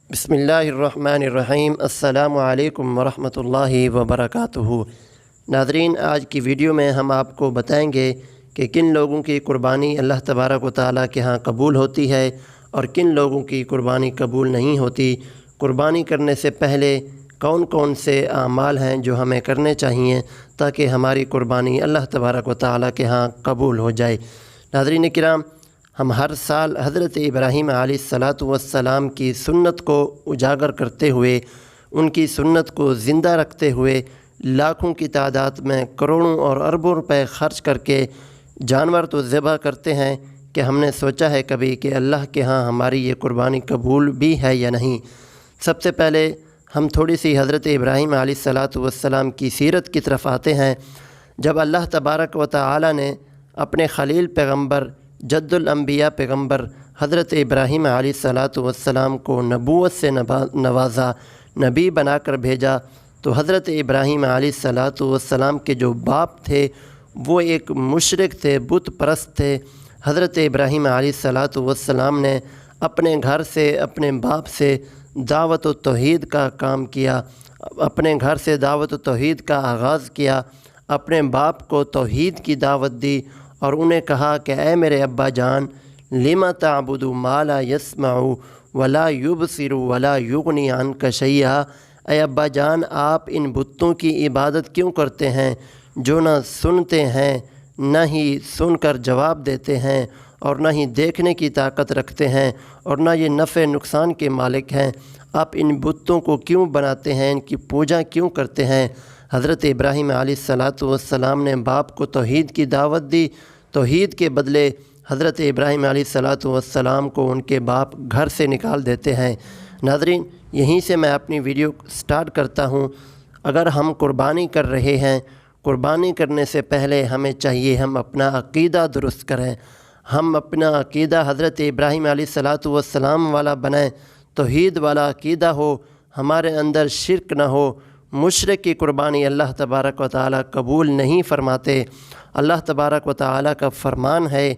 بسم اللہ الرحمن الرحیم۔ السلام علیکم ورحمۃ اللہ وبرکاتہ۔ ناظرین، آج کی ویڈیو میں ہم آپ کو بتائیں گے کہ کن لوگوں کی قربانی اللہ تبارک و تعالیٰ کے ہاں قبول ہوتی ہے اور کن لوگوں کی قربانی قبول نہیں ہوتی۔ قربانی کرنے سے پہلے کون کون سے اعمال ہیں جو ہمیں کرنے چاہیے تاکہ ہماری قربانی اللہ تبارک و تعالیٰ کے ہاں قبول ہو جائے۔ ناظرین کرام، ہم ہر سال حضرت ابراہیم علیہ السلام کی سنت کو اجاگر کرتے ہوئے، ان کی سنت کو زندہ رکھتے ہوئے لاکھوں کی تعداد میں کروڑوں اور اربوں روپے خرچ کر کے جانور تو ذبح کرتے ہیں کہ ہم نے سوچا ہے کبھی کہ اللہ کے ہاں ہماری یہ قربانی قبول بھی ہے یا نہیں۔ سب سے پہلے ہم تھوڑی سی حضرت ابراہیم علیہ السلام کی سیرت کی طرف آتے ہیں۔ جب اللہ تبارک و تعالی نے اپنے خلیل پیغمبر، جد الانبیاء پیغمبر حضرت ابراہیم علیہ السلام کو نبوت سے نوازا، نبی بنا کر بھیجا، تو حضرت ابراہیم علیہ السلام کے جو باپ تھے وہ ایک مشرک تھے، بت پرست تھے۔ حضرت ابراہیم علیہ السلام نے اپنے گھر سے، اپنے باپ سے دعوت و توحید کا کام کیا، اپنے گھر سے دعوت و توحید کا آغاز کیا، اپنے باپ کو توحید کی دعوت دی اور انہیں کہا کہ اے میرے ابا جان، لما تعبد ما لا يسمع ولا يبصر ولا یغنی عنک شیئا، اے ابا جان آپ ان بتوں کی عبادت کیوں کرتے ہیں جو نہ سنتے ہیں، نہ ہی سن کر جواب دیتے ہیں اور نہ ہی دیکھنے کی طاقت رکھتے ہیں اور نہ یہ نفع نقصان کے مالک ہیں، آپ ان بتوں کو کیوں بناتے ہیں، ان کی پوجا کیوں کرتے ہیں؟ حضرت ابراہیم علیہ السلام نے باپ کو توحید کی دعوت دی۔ توحید کے بدلے حضرت ابراہیم علیہ السلام کو ان کے باپ گھر سے نکال دیتے ہیں۔ ناظرین، یہیں سے میں اپنی ویڈیو سٹارٹ کرتا ہوں۔ اگر ہم قربانی کر رہے ہیں، قربانی کرنے سے پہلے ہمیں چاہیے ہم اپنا عقیدہ درست کریں، ہم اپنا عقیدہ حضرت ابراہیم علیہ السلام والا بنائیں، توحید والا عقیدہ ہو، ہمارے اندر شرک نہ ہو۔ مشرک کی قربانی اللہ تبارک و تعالیٰ قبول نہیں فرماتے۔ اللہ تبارک و تعالیٰ کا فرمان ہے،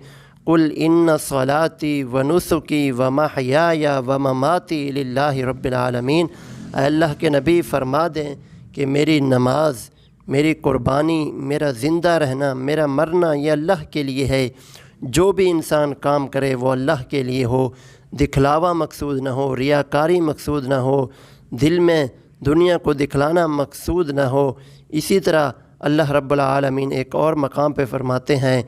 قُلْ إِنَّ صَلَاتِي وَنُسُكِي وَمَحْيَايَ وَمَمَاتِي لِلَّهِ رَبِّ الْعَالَمِينَ، اے اللہ کے نبی فرما دیں کہ میری نماز، میری قربانی، میرا زندہ رہنا، میرا مرنا یہ اللہ کے لیے ہے۔ جو بھی انسان کام کرے وہ اللہ کے لیے ہو، دکھلاوا مقصود نہ ہو، ریاکاری مقصود نہ ہو، دل میں دنیا کو دکھلانا مقصود نہ ہو۔ اسی طرح اللہ رب العالمین ایک اور مقام پہ فرماتے ہیں،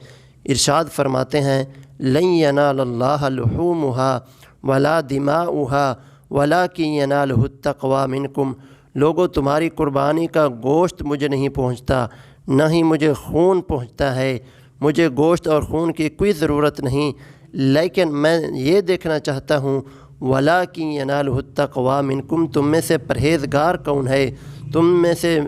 ارشاد فرماتے ہیں، لن ینال اللہ لحومها ولا دماؤها ولکن ینالہ التقوی منکم، لوگوں تمہاری قربانی کا گوشت مجھے نہیں پہنچتا، نہ ہی مجھے خون پہنچتا ہے، مجھے گوشت اور خون کی کوئی ضرورت نہیں، لیکن میں یہ دیکھنا چاہتا ہوں وَلَٰكِن يَنَالُهُ التَّقْوَىٰ مِنْكُمْ، تم میں سے پرہیزگار کون ہے، تم میں سے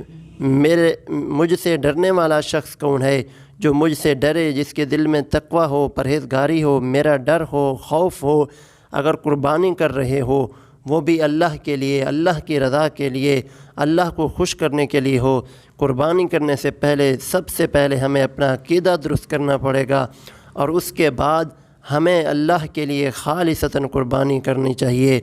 مجھ سے ڈرنے والا شخص کون ہے جو مجھ سے ڈرے، جس کے دل میں تقوی ہو، پرہیزگاری ہو، میرا ڈر ہو، خوف ہو۔ اگر قربانی کر رہے ہو وہ بھی اللہ کے لیے، اللہ کی رضا کے لیے، اللہ کو خوش کرنے کے لیے ہو۔ قربانی کرنے سے پہلے سب سے پہلے ہمیں اپنا عقیدہ درست کرنا پڑے گا اور اس کے بعد ہمیں اللہ کے لیے خالصتاً قربانی کرنی چاہیے۔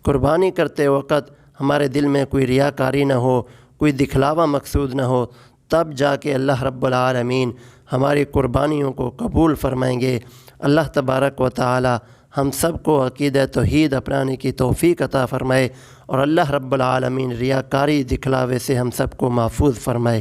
قربانی کرتے وقت ہمارے دل میں کوئی ریاکاری نہ ہو، کوئی دکھلاوا مقصود نہ ہو، تب جا کے اللہ رب العالمین ہماری قربانیوں کو قبول فرمائیں گے۔ اللہ تبارک و تعالی ہم سب کو عقیدہ توحید اپنانے کی توفیق عطا فرمائے اور اللہ رب العالمین ریاکاری دکھلاوے سے ہم سب کو محفوظ فرمائے۔